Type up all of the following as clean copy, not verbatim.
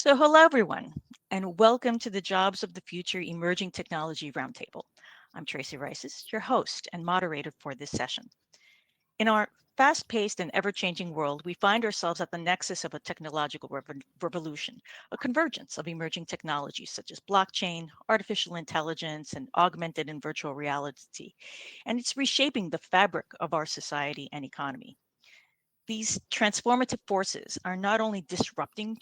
So, hello everyone, and welcome to the Jobs of the Future Emerging Technology Roundtable. I'm Tracy Raissis, your host and moderator for this session. In our fast paced and ever changing world, we find ourselves at the nexus of a technological revolution, a convergence of emerging technologies such as blockchain, artificial intelligence, and augmented and virtual reality. And it's reshaping the fabric of our society and economy. These transformative forces are not only disrupting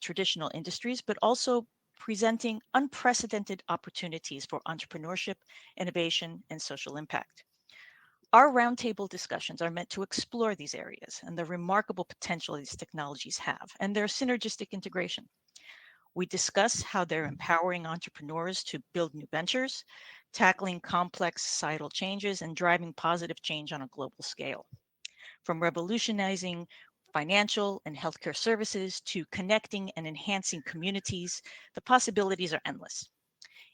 traditional industries, but also presenting unprecedented opportunities for entrepreneurship, innovation, and social impact. Our roundtable discussions are meant to explore these areas and the remarkable potential these technologies have and their synergistic integration. We discuss how they're empowering entrepreneurs to build new ventures, tackling complex societal changes, and driving positive change on a global scale. From revolutionizing financial and healthcare services to connecting and enhancing communities, the possibilities are endless.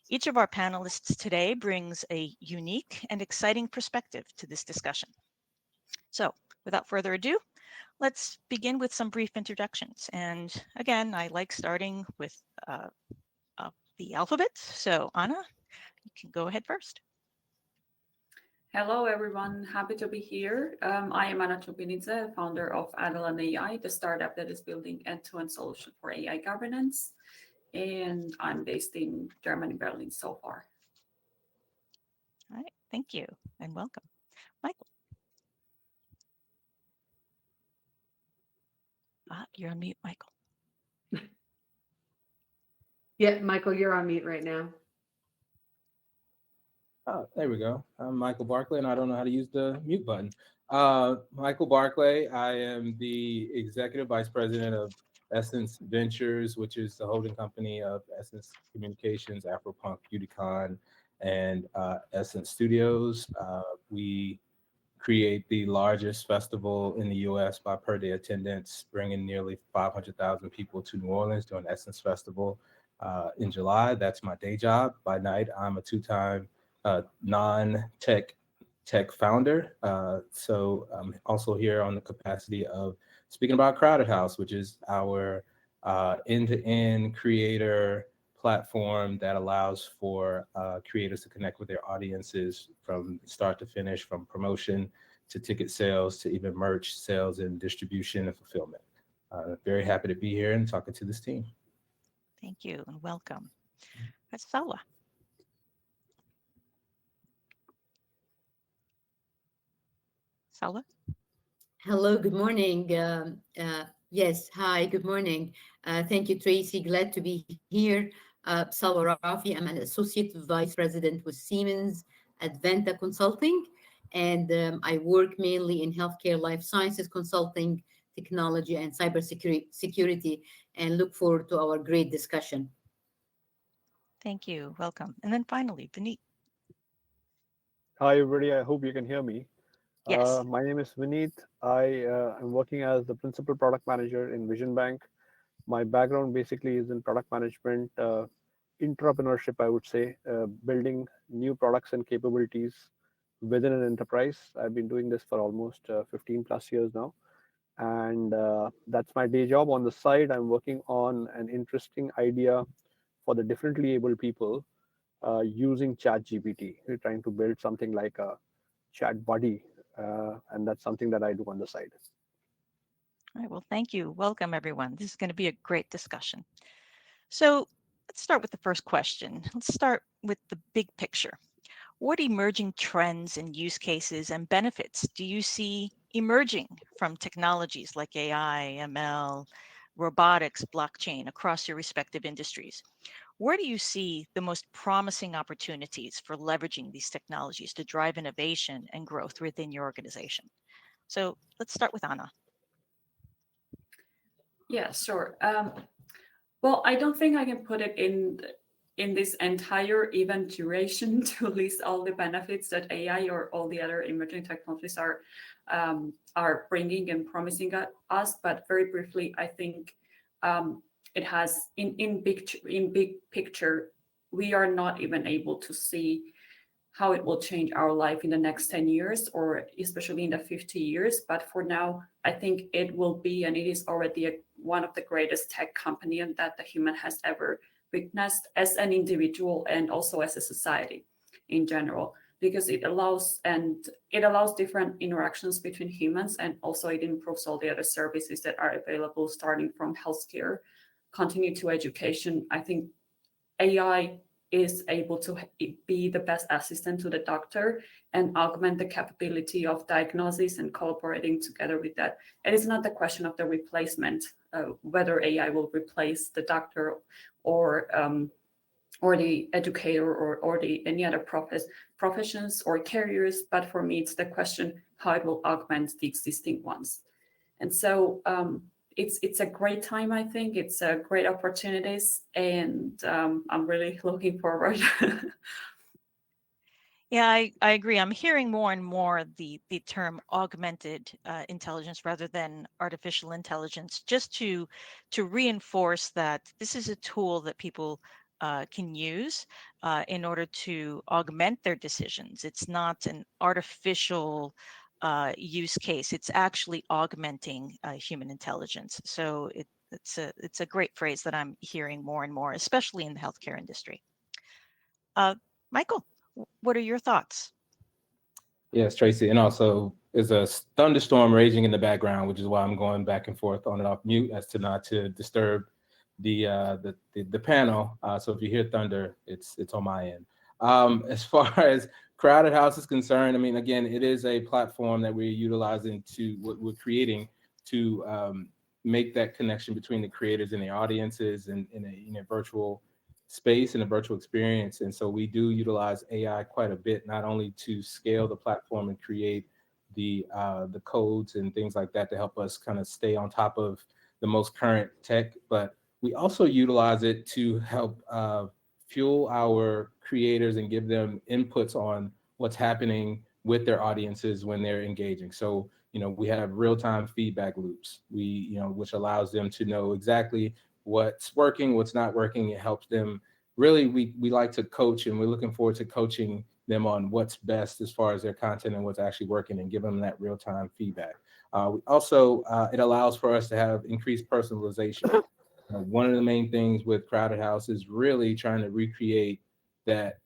Each of our panelists today brings a unique and exciting perspective to this discussion. So, without further ado, let's begin with some brief introductions. And again, I like starting with the alphabet. So, Anna, you can go ahead first. Hello, everyone. Happy to be here. I am Anna Chubinidze, founder of AdaIan.AI, the startup that is building end-to-end solution for AI governance. And I'm based in Germany, Berlin so far. All right, thank you and welcome. Michael. You're on mute, Michael. Yeah, Michael, you're on mute right now. Oh, there we go. I'm Michael Barclay, and I don't know how to use the mute button. Michael Barclay, I am the Executive Vice President of Essence Ventures, which is the holding company of Essence Communications, Afropunk, Beautycon, and Essence Studios. We create the largest festival in the U.S. by per day attendance, bringing nearly 500,000 people to New Orleans during Essence Festival in July. That's my day job. By night, I'm a two-time non-tech founder. So I'm also here on the capacity of speaking about Crowded House, which is our end-to-end creator platform that allows for creators to connect with their audiences from start to finish, from promotion to ticket sales to even merch sales and distribution and fulfillment. Very happy to be here and talking to this team. Thank you and welcome. That's Salwa. Salwa? Hello, good morning. Yes, hi, good morning. Thank you, Tracy. Glad to be here. Salwa Rafee, I'm an Associate Vice President with Siemens Advanta Consulting, and I work mainly in healthcare life sciences consulting, technology, and cybersecurity, and look forward to our great discussion. Thank you. Welcome. And then finally, Vineet. Hi, everybody. I hope you can hear me. Yes. My name is Vineet. I am working as the principal product manager in Vision Bank. My background basically is in product management, entrepreneurship, I would say, building new products and capabilities within an enterprise. I've been doing this for almost 15 plus years now. And that's my day job. On the side, I'm working on an interesting idea for the differently abled people using ChatGPT. We're trying to build something like a chat buddy, and that's something that I do on the side. All right. Well, thank you. Welcome, everyone. This is going to be a great discussion. So let's start with the first question. Let's start with the big picture. What emerging trends and use cases and benefits do you see emerging from technologies like AI, ML, robotics, blockchain across your respective industries? Where do you see the most promising opportunities for leveraging these technologies to drive innovation and growth within your organization? So let's start with Anna. Yeah, sure. Well, I don't think I can put it in this entire event duration to list all the benefits that AI or all the other emerging technologies are bringing and promising us. But very briefly, I think it has in big picture, we are not even able to see how it will change our life in the next 10 years or especially in the 50 years. But for now, I think it will be, and it is already one of the greatest tech company that the human has ever witnessed as an individual and also as a society in general, because it allows different interactions between humans, and also it improves all the other services that are available, starting from healthcare, continue to education. I think AI is able to be the best assistant to the doctor and augment the capability of diagnosis and collaborating together with that. It is not the question of the replacement, whether AI will replace the doctor or the educator or the any other professions or careers, but for me, it's the question how it will augment the existing ones. And so it's a great time. I think it's a great opportunities, and I'm really looking forward. Yeah, I agree. I'm hearing more and more the term augmented intelligence rather than artificial intelligence, just to reinforce that this is a tool that people can use in order to augment their decisions. It's not an artificial use case. It's actually augmenting human intelligence. So it's a great phrase that I'm hearing more and more, especially in the healthcare industry. Michael, what are your thoughts? Yes, Tracy, and also there's a thunderstorm raging in the background, which is why I'm going back and forth on and off mute as to not to disturb the panel. So if you hear thunder, it's on my end. As far as Crowded House is concerned, I mean, again, it is a platform that we're utilizing to what we're creating to make that connection between the creators and the audiences in a virtual space and a virtual experience. And so we do utilize AI quite a bit, not only to scale the platform and create the codes and things like that to help us kind of stay on top of the most current tech, but we also utilize it to help fuel our creators and give them inputs on what's happening with their audiences when they're engaging. So, we have real-time feedback loops, which allows them to know exactly what's working, what's not working. It helps them. Really, we like to coach, and we're looking forward to coaching them on what's best as far as their content and what's actually working, and give them that real-time feedback. We also, it allows for us to have increased personalization. One of the main things with Crowded House is really trying to recreate that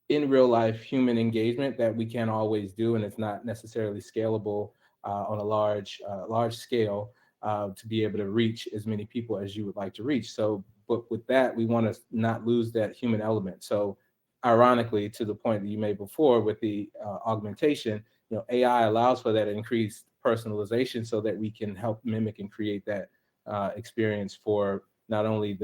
in real life human engagement that we can't always do, and it's not necessarily scalable on a large scale to be able to reach as many people as you would like to reach. So, but with that, we want to not lose that human element. So, ironically, to the point that you made before with the augmentation, AI allows for that increased personalization so that we can help mimic and create that experience for not only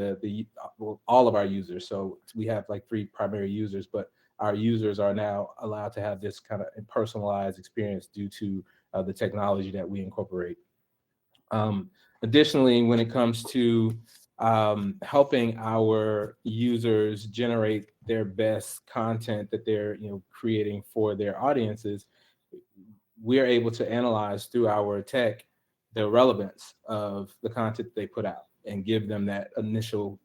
all of our users. So we have like 3 primary users, but our users are now allowed to have this kind of personalized experience due to the technology that we incorporate. Additionally, when it comes to helping our users generate their best content that they're creating for their audiences, we're able to analyze through our tech the relevance of the content they put out and give them that initial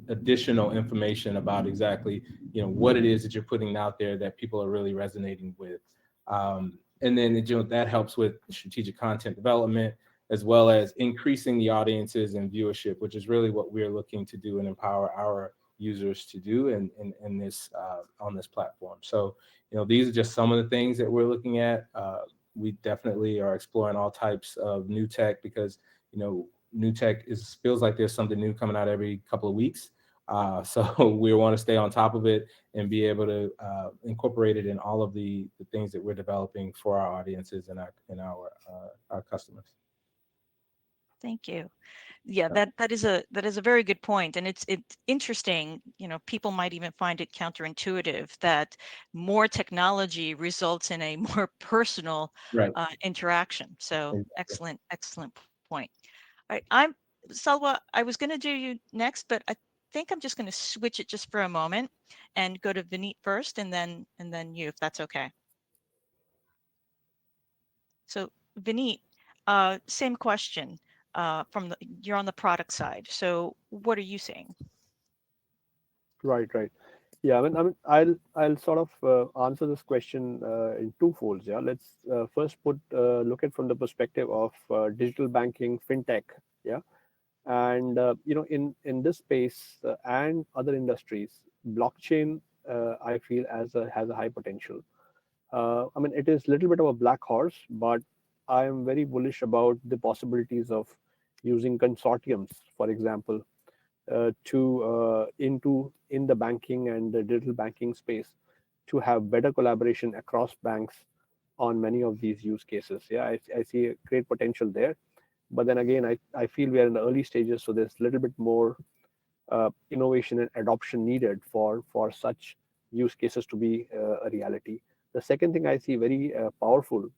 additional information about exactly what it is that you're putting out there that people are really resonating with. And then that helps with strategic content development, as well as increasing the audiences and viewership, which is really what we're looking to do and empower our users to do in this on this platform. So these are just some of the things that we're looking at. We definitely are exploring all types of new tech because new tech feels like there's something new coming out every couple of weeks. So we want to stay on top of it and be able to incorporate it in all of the things that we're developing for our audiences and our customers. Thank you. Yeah, that is a very good point, and it's interesting. People might even find it counterintuitive that more technology results in a more personal Right. interaction. So Exactly. excellent point. All right, I'm Salwa. I was going to do you next, but I think I'm just going to switch it just for a moment and go to Vineet first, and then you, if that's okay. So Vineet, same question. You're on the product side. So what are you seeing? Right, right. Yeah, I'll sort of answer this question in two folds. Yeah, let's first put look at from the perspective of digital banking, fintech. Yeah, and in this space and other industries, blockchain I feel has a high potential. It is a little bit of a black horse, but I am very bullish about the possibilities of using consortiums, for example, to into in the banking and the digital banking space to have better collaboration across banks on many of these use cases. Yeah, I see a great potential there. But then again, I feel we are in the early stages, so there's a little bit more innovation and adoption needed for such use cases to be a reality. The second thing I see very powerful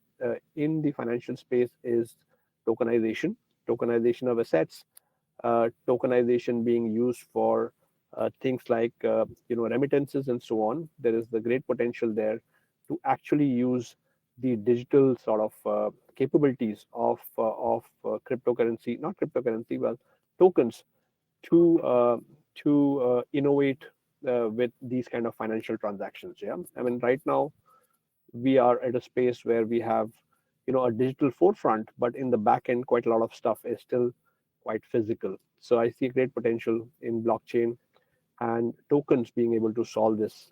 in the financial space is tokenization, tokenization of assets, tokenization being used for things like remittances and so on. There is the great potential there to actually use the digital sort of capabilities of cryptocurrency, not cryptocurrency, well, tokens to innovate with these kind of financial transactions. Yeah, right now we are at a space where we have a digital forefront, but in the back end quite a lot of stuff is still quite physical. So I see great potential in blockchain and tokens being able to solve this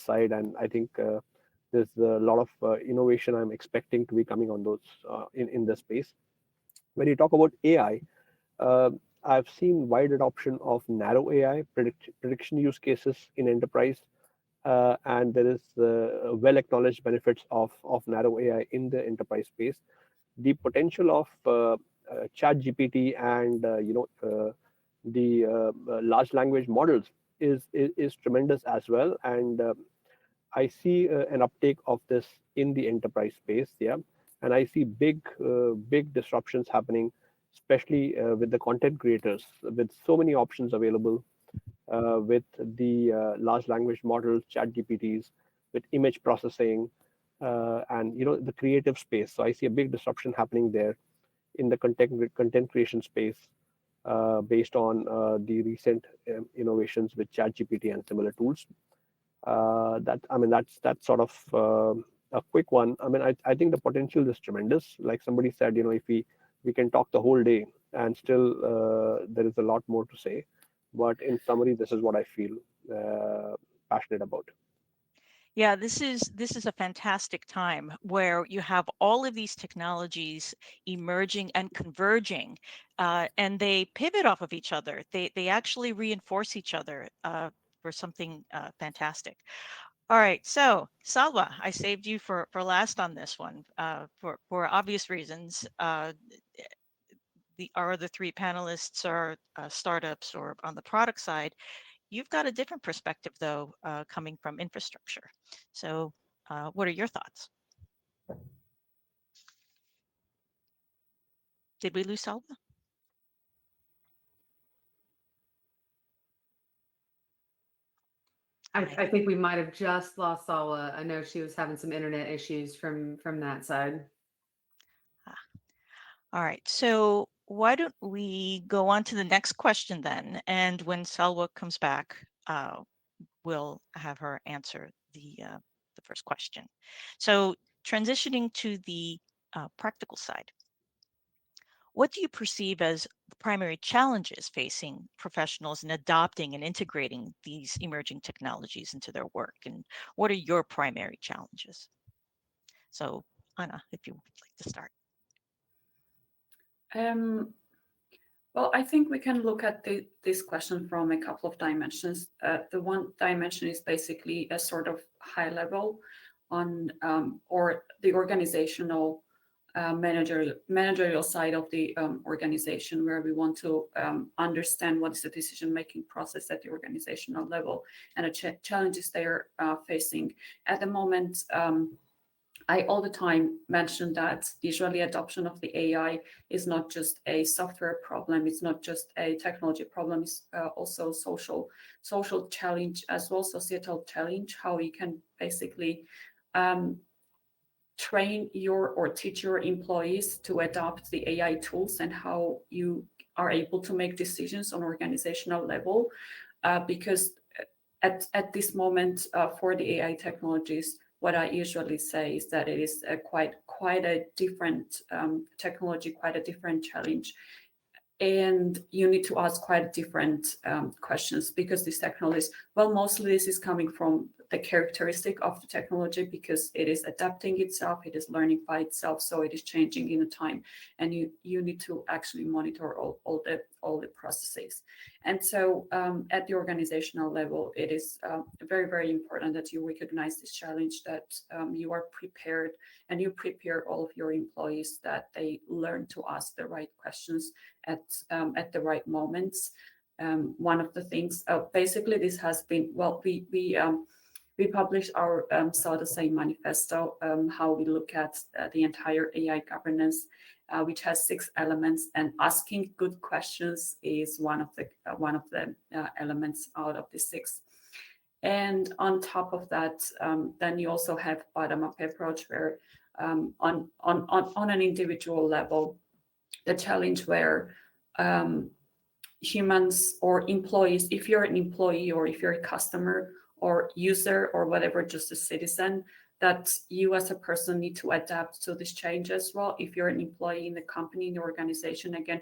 side, and I think there's a lot of innovation I'm expecting to be coming on those in this space. When you talk about AI, uh, I've seen wide adoption of narrow AI prediction use cases in enterprise, and there is well acknowledged benefits of narrow AI in the enterprise space. The potential of Chat GPT and the large language models is tremendous as well, and I see an uptake of this in the enterprise space. Yeah, and I see big disruptions happening, especially with the content creators, with so many options available, with the large language models, chat GPTs, with image processing, and the creative space. So I see a big disruption happening there in the content creation space, based on the recent innovations with chat GPT and similar tools. That's sort of a quick one. I think the potential is tremendous. Like somebody said, if we can talk the whole day and still there is a lot more to say. But in summary, this is what I feel passionate about. Yeah, this is a fantastic time where you have all of these technologies emerging and converging, and they pivot off of each other. They actually reinforce each other for something fantastic. All right, so Salwa, I saved you for last on this one for obvious reasons. Our other three panelists are startups or on the product side. You've got a different perspective, though, coming from infrastructure. So, what are your thoughts? Did we lose Salwa? I think we might have just lost Salwa. I know she was having some internet issues from that side. All right. So why don't we go on to the next question then? And when Salwa comes back, we'll have her answer the first question. So transitioning to the practical side, what do you perceive as the primary challenges facing professionals in adopting and integrating these emerging technologies into their work? And what are your primary challenges? So, Anna, if you would like to start. Well, I think we can look at this question from a couple of dimensions. The one dimension is basically a sort of high level on or the organizational managerial side of the organization, where we want to understand what is the decision-making process at the organizational level and the challenges they are facing. At the moment, I all the time mention that usually adoption of the AI is not just a software problem, it's not just a technology problem, it's also social challenge as well, societal challenge, how you can basically train or teach your employees to adopt the AI tools and how you are able to make decisions on organizational level, because at this moment for the AI technologies, what I usually say is that it is a quite a different technology, quite a different challenge, and you need to ask quite different questions, because these technologies, well, mostly this is coming from the characteristic of the technology, because it is adapting itself, it is learning by itself, so it is changing in a time, and you need to actually monitor all the processes. And so at the organizational level, it is very, very important that you recognize this challenge, that you are prepared, and you prepare all of your employees that they learn to ask the right questions at the right moments. One of the things, basically, this has been, well, we published our so to say manifesto, how we look at the entire AI governance, which has 6 elements, and asking good questions is one of the elements out of the 6. And on top of that, then you also have bottom-up approach, where on an individual level, the challenge where humans or employees, if you're an employee or if you're a customer or user or whatever, just a citizen, that you as a person need to adapt to this change as well. If you're an employee in the company, in the organization, again,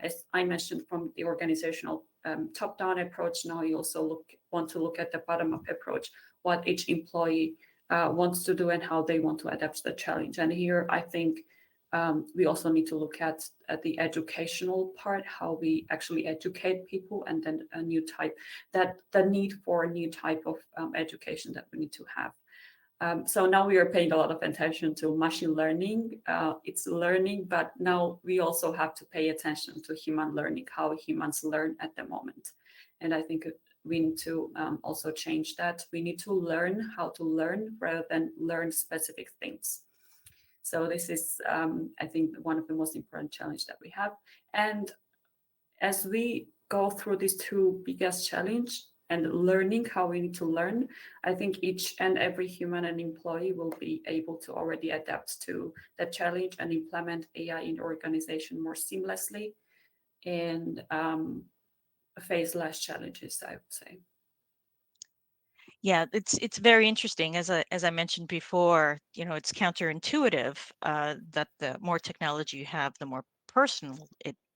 as I mentioned, from the organizational top-down approach, now you also want to look at the bottom-up approach, what each employee wants to do and how they want to adapt to the challenge. And here, I think we also need to look at the educational part, how we actually educate people, and then a new type, that the need for a new type of education that we need to have. So now we are paying a lot of attention to machine learning. It's learning, but now we also have to pay attention to human learning, how humans learn at the moment. And I think we need to also change that. We need to learn how to learn rather than learn specific things. So this is, I think, one of the most important challenges that we have. And as we go through these 2 biggest challenges and learning how we need to learn, I think each and every human and employee will be able to already adapt to that challenge and implement AI in the organization more seamlessly, and face less challenges, I would say. Yeah, it's very interesting. As I mentioned before, it's counterintuitive that the more technology you have, the more personal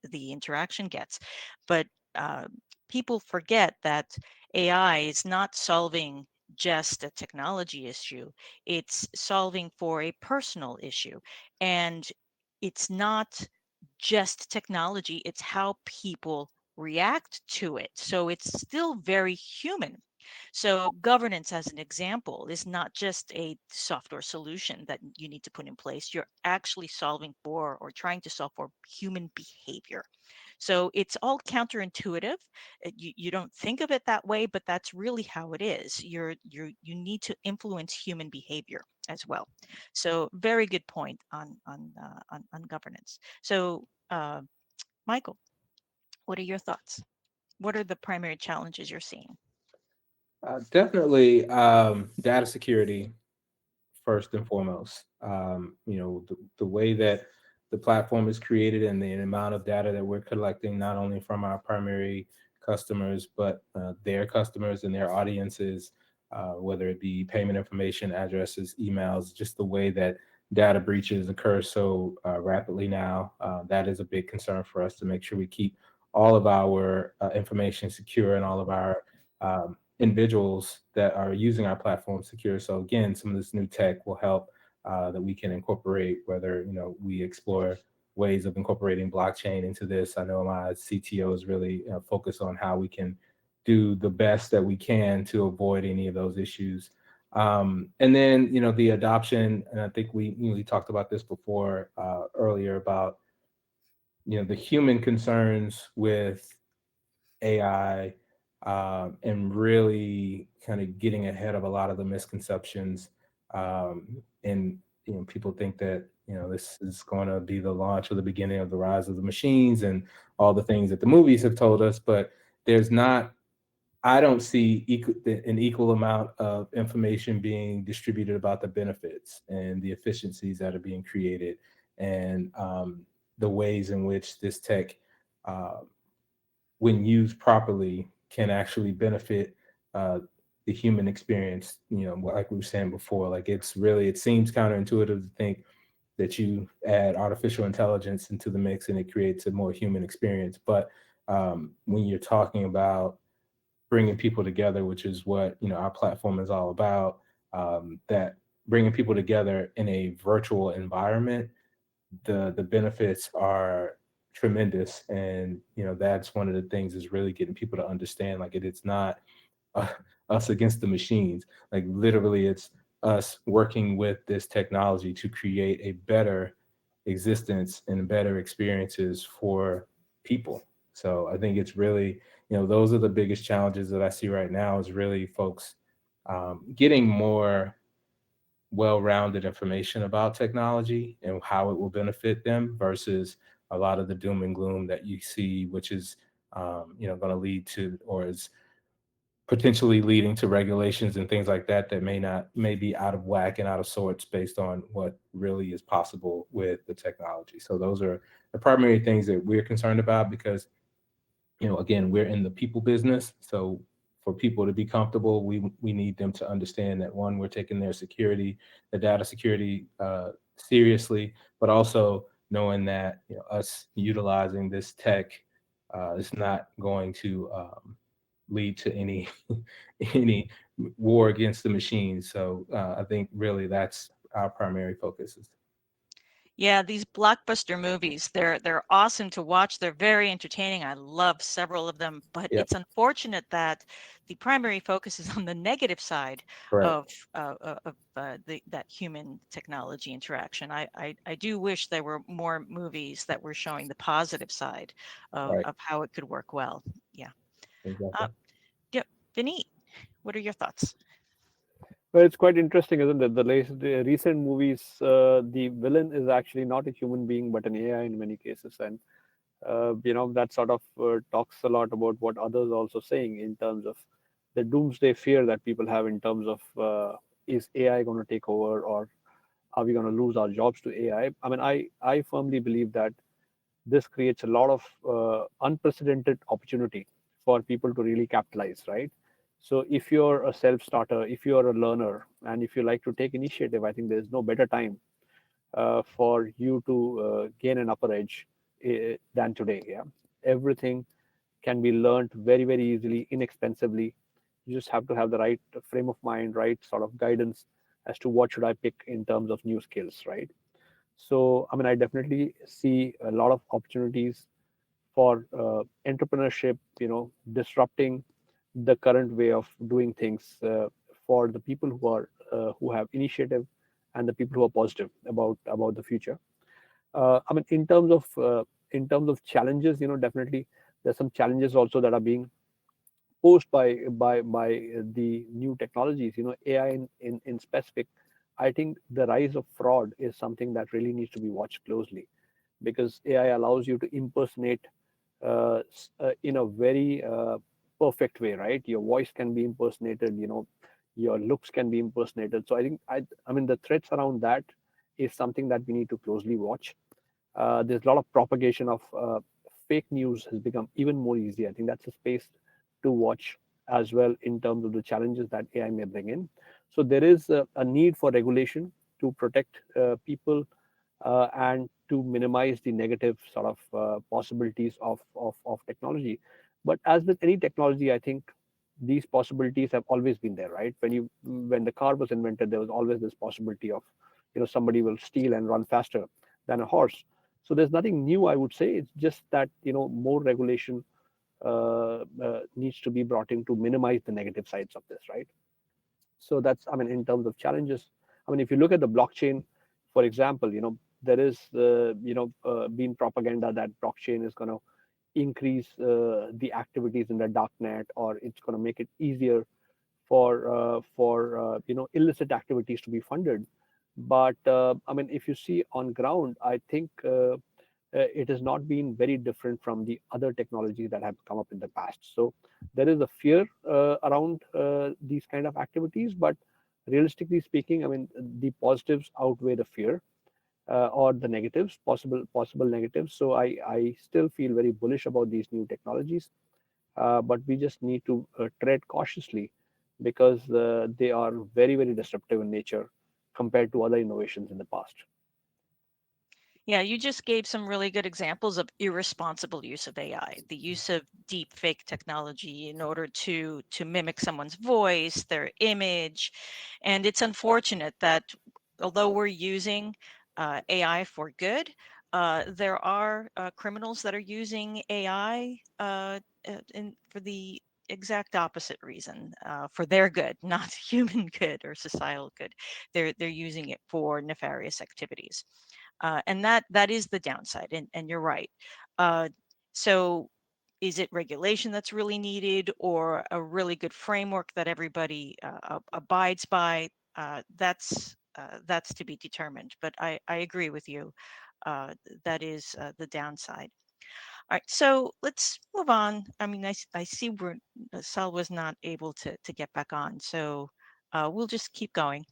the interaction gets. But uh, people forget that AI is not solving just a technology issue. It's solving for a personal issue, and it's not just technology. It's how people react to it. So it's still very human. So governance, as an example, is not just a software solution that you need to put in place. You're actually solving for, or trying to solve for, human behavior. So it's all counterintuitive. You don't think of it that way, but that's really how it is. You need to influence human behavior as well. So very good point on governance. So Michael, what are your thoughts? What are the primary challenges you're seeing? Definitely data security first and foremost. The way that the platform is created and the amount of data that we're collecting, not only from our primary customers, but their customers and their audiences, whether it be payment information, addresses, emails, just the way that data breaches occur so rapidly now. That is a big concern for us, to make sure we keep all of our information secure, and all of our individuals that are using our platform secure. So again, some of this new tech will help that we can incorporate, whether we explore ways of incorporating blockchain into this. I know my CTO is really focused on how we can do the best that we can to avoid any of those issues. And then the adoption, and I think we talked about this before earlier, about the human concerns with AI, and really kind of getting ahead of a lot of the misconceptions. And people think that this is going to be the launch or the beginning of the rise of the machines and all the things that the movies have told us, but there's not. I don't see an equal amount of information being distributed about the benefits and the efficiencies that are being created, and the ways in which this tech, uh, when used properly, can actually benefit uh, the human experience. Like we were saying before, like it seems counterintuitive to think that you add artificial intelligence into the mix and it creates a more human experience. But when you're talking about bringing people together, which is what our platform is all about, that bringing people together in a virtual environment, the benefits are tremendous. And that's one of the things, is really getting people to understand, like, it's not uh, us against the machines. Like, literally, it's us working with this technology to create a better existence and better experiences for people. So I think it's really, those are the biggest challenges that I see right now, is really folks getting more well-rounded information about technology and how it will benefit them, versus a lot of the doom and gloom that you see, which is going to lead to, or is potentially leading to, regulations and things like that that may be out of whack and out of sorts based on what really is possible with the technology. So those are the primary things that we're concerned about, because again, we're in the people business. So for people to be comfortable, we need them to understand that, one, we're taking their security, the data security, seriously, but also knowing that us utilizing this tech is not going to lead to any any war against the machines. So I think really that's our primary focus. Yeah, these blockbuster movies, they're awesome to watch. They're very entertaining. I love several of them, but Yep. it's unfortunate that the primary focus is on the negative side Correct. of that human technology interaction. I do wish there were more movies that were showing the positive side Right. of how it could work well. Yeah. Exactly. Uh, yeah, Vineet, what are your thoughts? Well, it's quite interesting, isn't it? The recent movies, the villain is actually not a human being but an AI in many cases, and that sort of talks a lot about what others are also saying in terms of the doomsday fear that people have in terms of is AI going to take over, or are we going to lose our jobs to AI? I mean, I firmly believe that this creates a lot of unprecedented opportunity for people to really capitalize, right? So if you're a self-starter, if you're a learner, and if you like to take initiative, I think there's no better time for you to gain an upper edge than today. Yeah, everything can be learned very, very easily, inexpensively. You just have to have the right frame of mind, right sort of guidance as to what should I pick in terms of new skills, right? So, I mean, I definitely see a lot of opportunities for entrepreneurship, disrupting the current way of doing things for the people who have initiative, and the people who are positive about the future. I mean, in terms of challenges, definitely there's some challenges also that are being posed by the new technologies. AI in specific. I think the rise of fraud is something that really needs to be watched closely, because AI allows you to impersonate in a very perfect way, right? Your voice can be impersonated, your looks can be impersonated. So I mean, the threats around that is something that we need to closely watch. There's a lot of propagation of fake news has become even more easy. I think that's a space to watch as well in terms of the challenges that AI may bring in. So there is a need for regulation to protect people and to minimize the negative sort of possibilities of technology. But as with any technology, I think these possibilities have always been there, right? When the car was invented, there was always this possibility of somebody will steal and run faster than a horse. So there's nothing new, I would say. It's just that more regulation needs to be brought in to minimize the negative sides of this, right? So that's, I mean, in terms of challenges, I mean, if you look at the blockchain, for example, there is been propaganda that blockchain is going to increase the activities in the darknet, or it's going to make it easier for illicit activities to be funded. But I mean, if you see on ground, I think it has not been very different from the other technologies that have come up in the past. So there is a fear around these kind of activities, but realistically speaking, I mean, the positives outweigh the fear or the negatives, possible negatives. So I still feel very bullish about these new technologies, but we just need to tread cautiously because they are very, very disruptive in nature compared to other innovations in the past. Yeah, you just gave some really good examples of irresponsible use of AI, the use of deep fake technology in order to mimic someone's voice, their image. And it's unfortunate that although we're using AI for good, there are criminals that are using AI for the exact opposite reason, for their good, not human good or societal good. They're using it for nefarious activities, and that is the downside. And you're right. Uh, so, is it regulation that's really needed, or a really good framework that everybody abides by? That's to be determined. But I agree with you. That is the downside. All right, so let's move on. I mean, I see Sal was not able to get back on, so we'll just keep going.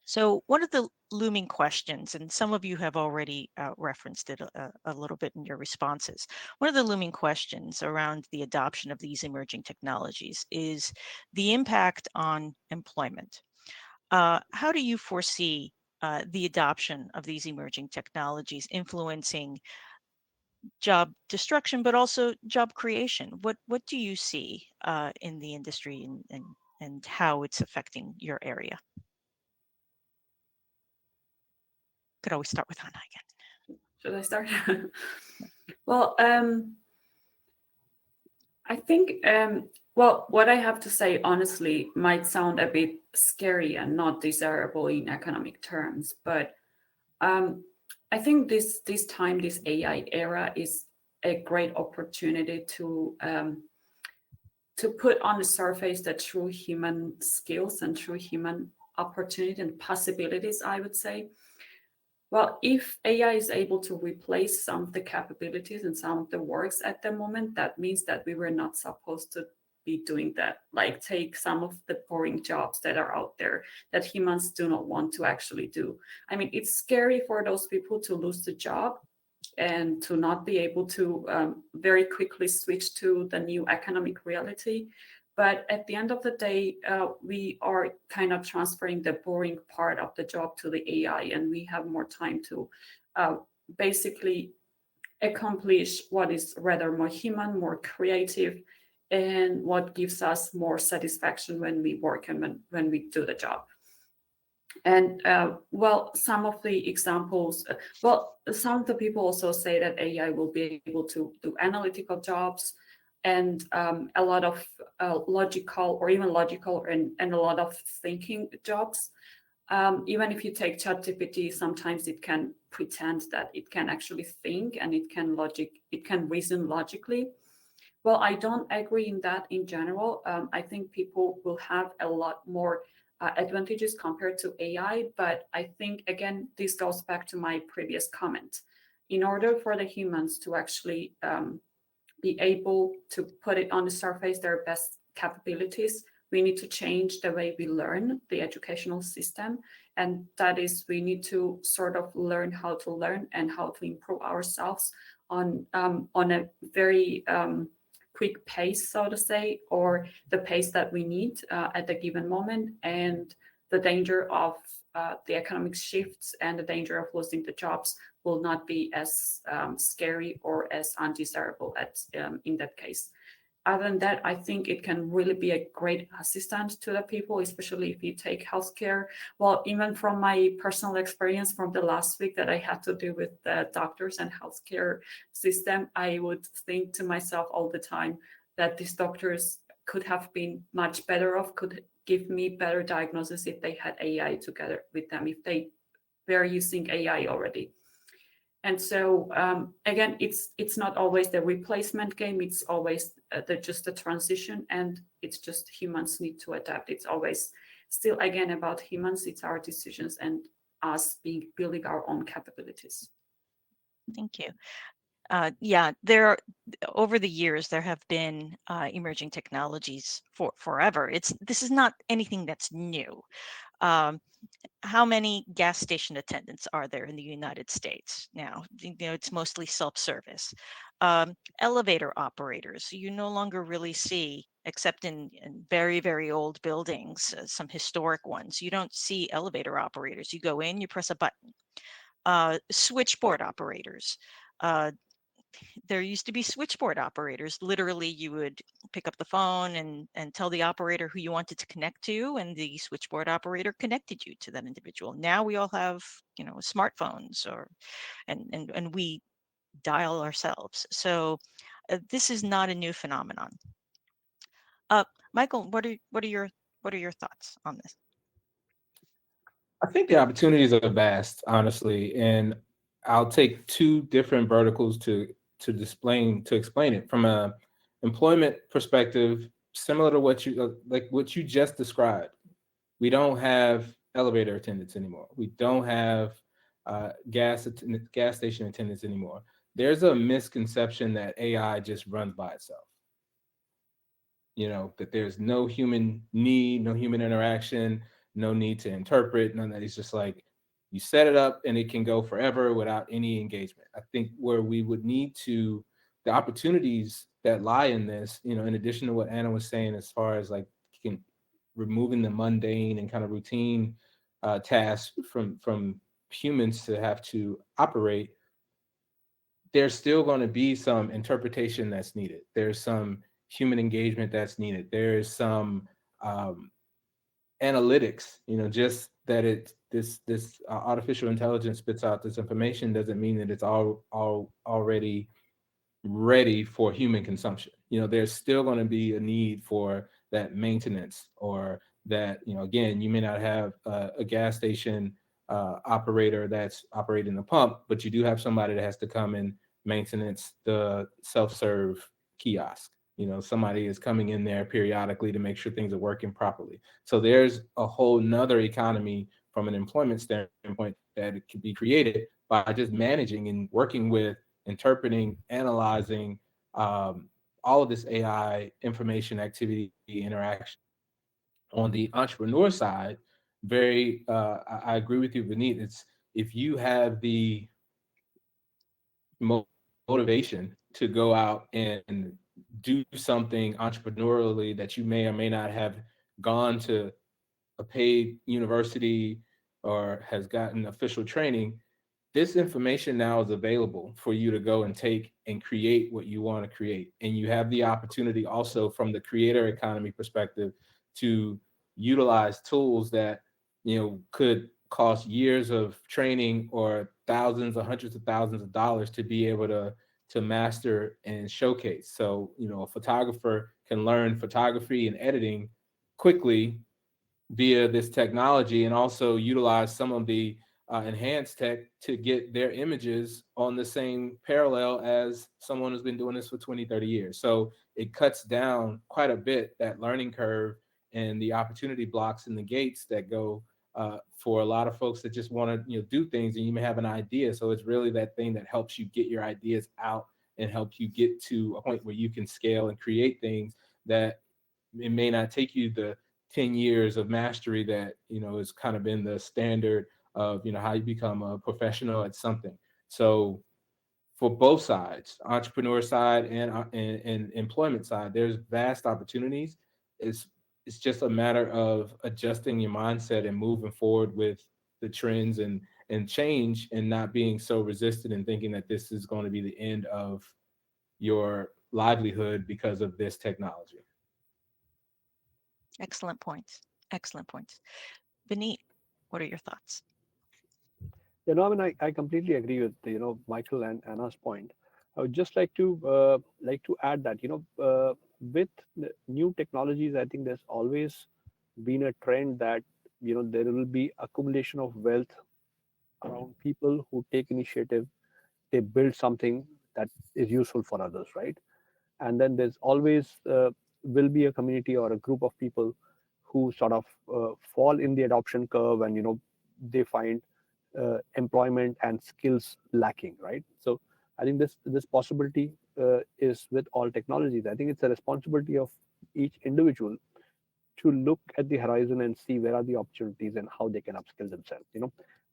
So one of the looming questions, and some of you have already referenced it a little bit in your responses, one of the looming questions around the adoption of these emerging technologies is the impact on employment. How do you foresee the adoption of these emerging technologies influencing job destruction, but also job creation? What do you see in the industry, and how it's affecting your area? Could always start with Hannah again. Should I start? Well, I think, well, what I have to say honestly might sound a bit scary and not desirable in economic terms, but I think this time, this AI era, is a great opportunity to put on the surface the true human skills and true human opportunity and possibilities, I would say. Well, if AI is able to replace some of the capabilities and some of the works at the moment, that means that we were not supposed to be doing that. Like, take some of the boring jobs that are out there that humans do not want to actually do. I mean, it's scary for those people to lose the job and to not be able to very quickly switch to the new economic reality. But at the end of the day, we are kind of transferring the boring part of the job to the AI, and we have more time to basically accomplish what is rather more human, more creative, and what gives us more satisfaction when we work and when we do the job. And well, some of the examples, well, some of the people also say that AI will be able to do analytical jobs and a lot of logical or even logical and a lot of thinking jobs. Even if you take ChatGPT, sometimes it can pretend that it can actually think and it can reason logically. Well, I don't agree in that in general. I think people will have a lot more advantages compared to AI, but I think, again, this goes back to my previous comment. In order for the humans to actually be able to put it on the surface, their best capabilities, we need to change the way we learn the educational system. And that is, we need to sort of learn how to learn and how to improve ourselves on a very quick pace, so to say, or the pace that we need at the given moment. And the danger of the economic shifts and the danger of losing the jobs will not be as scary or as undesirable in that case. Other than that, I think it can really be a great assistant to the people, especially if you take healthcare. Well, even from my personal experience from the last week that I had to do with the doctors and healthcare system, I would think to myself all the time that these doctors could have been much better off, could give me better diagnosis if they had AI together with them, if they were using AI already. And so again, it's not always the replacement game. It's always just the transition, and it's just humans need to adapt. It's always still again about humans. It's our decisions and us building our own capabilities. Thank you. Yeah, over the years there have been emerging technologies for forever. This is not anything that's new. Um, How many gas station attendants are there in the United States now? It's mostly self-service. Elevator operators, you no longer really see, except in very, very old buildings, some historic ones. You don't see elevator operators. You go in, you press a button. Switchboard operators. Uh, there used to be switchboard operators. Literally, you would pick up the phone and tell the operator who you wanted to connect to, and the switchboard operator connected you to that individual. Now we all have, smartphones, and we dial ourselves. So this is not a new phenomenon. Uh, Michael, what are your thoughts on this? I think the opportunities are vast, honestly, and I'll take two different verticals to explain it from a employment perspective, similar to what you just described. We don't have elevator attendants anymore. We don't have gas station attendants anymore. There's a misconception that AI just runs by itself. That there's no human need, no human interaction, no need to interpret, none of that. It's just like you set it up and it can go forever without any engagement. I think where we would need to, the opportunities that lie in this, in addition to what Anna was saying, as far as like can, removing the mundane and kind of routine tasks from humans to have to operate, there's still going to be some interpretation that's needed. There's some human engagement that's needed. There is some analytics. Just that this artificial intelligence spits out this information doesn't mean that it's all already ready for human consumption. There's still going to be a need for that maintenance, or that, again, you may not have a gas station operator that's operating the pump, but you do have somebody that has to come and maintenance the self-serve kiosk. Somebody is coming in there periodically to make sure things are working properly. So there's a whole nother economy from an employment standpoint that it could be created by just managing and working with, interpreting, analyzing all of this AI information, activity, interaction. On the entrepreneur side, I agree with you, Vineet. It's if you have the motivation to go out and do something entrepreneurially that you may or may not have gone to a paid university or has gotten official training, this information now is available for you to go and take and create what you want to create. And you have the opportunity also, from the creator economy perspective, to utilize tools that could cost years of training or thousands or hundreds of thousands of dollars to be able to master and showcase. So a photographer can learn photography and editing quickly via this technology, and also utilize some of the enhanced tech to get their images on the same parallel as someone who's been doing this for 20, 30 years. So it cuts down quite a bit that learning curve and the opportunity blocks and the gates that go for a lot of folks that just want to do things, and you may have an idea. So it's really that thing that helps you get your ideas out and help you get to a point where you can scale and create things that it may not take you the 10 years of mastery that has kind of been the standard of how you become a professional at something. So for both sides, entrepreneur side and employment side, there's vast opportunities. It's just a matter of adjusting your mindset and moving forward with the trends and change, and not being so resistant and thinking that this is going to be the end of your livelihood because of this technology. Excellent points. Excellent points. Vineet, what are your thoughts? I mean, I completely agree with Michael and Anna's point. I would just like to add that with the new technologies, I think there's always been a trend that there will be accumulation of wealth around people who take initiative. They build something that is useful for others, right? And then there's always will be a community or a group of people who sort of fall in the adoption curve, and they find employment and skills lacking, right? So I think this possibility is with all technologies. I think it's a responsibility of each individual to look at the horizon and see where are the opportunities and how they can upskill themselves,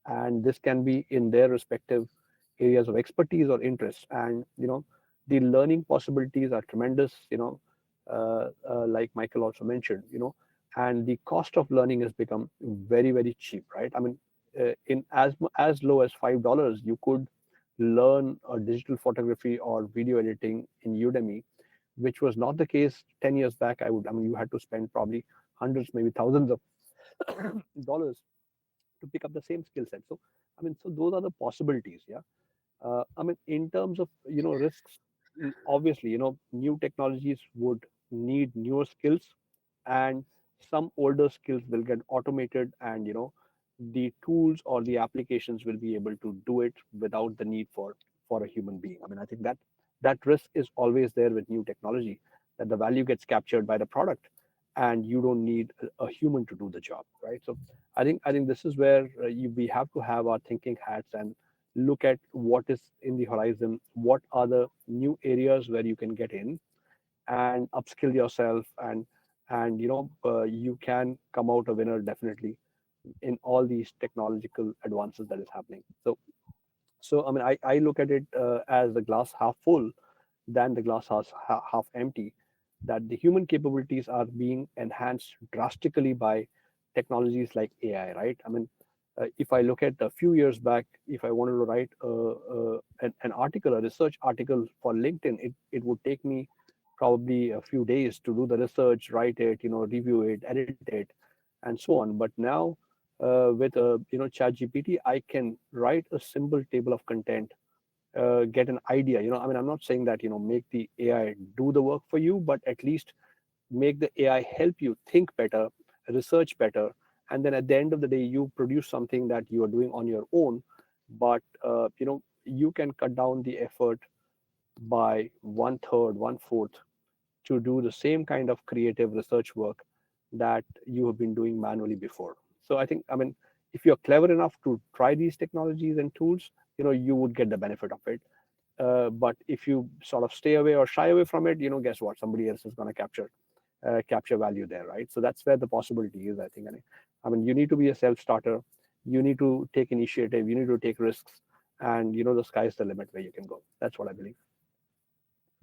and this can be in their respective areas of expertise or interest. And the learning possibilities are tremendous, like Michael also mentioned, and the cost of learning has become very, very cheap, right? I mean, in as low as $5 you could learn digital photography or video editing in Udemy, which was not the case 10 years back. I mean, you had to spend probably hundreds, maybe thousands of dollars to pick up the same skill set. So, I mean, so those are the possibilities. Yeah. I mean, in terms of, risks, obviously, new technologies would need newer skills, and some older skills will get automated, and, the tools or the applications will be able to do it without the need for a human being. I mean, I think that risk is always there with new technology, that the value gets captured by the product, and you don't need a human to do the job, right? So I think this is where we have to have our thinking hats and look at what is in the horizon, what are the new areas where you can get in and upskill yourself, and you can come out a winner definitely in all these technological advances that is happening. So I mean, I look at it as the glass half full than the glass half empty, that the human capabilities are being enhanced drastically by technologies like AI, right? I mean, if I look at a few years back, if I wanted to write an article, a research article for LinkedIn, it would take me probably a few days to do the research, write it, review it, edit it, and so on. But now with ChatGPT, I can write a simple table of content, get an idea. I mean, I'm not saying that make the AI do the work for you, but at least make the AI help you think better, research better, and then at the end of the day, you produce something that you are doing on your own. But you can cut down the effort by one third, one fourth to do the same kind of creative research work that you have been doing manually before. So I mean, if you're clever enough to try these technologies and tools, you would get the benefit of it. But if you sort of stay away or shy away from it, guess what? Somebody else is going to capture value there, right? So that's where the possibility is, I think. And I mean, you need to be a self-starter. You need to take initiative. You need to take risks, and the sky's the limit where you can go. That's what I believe.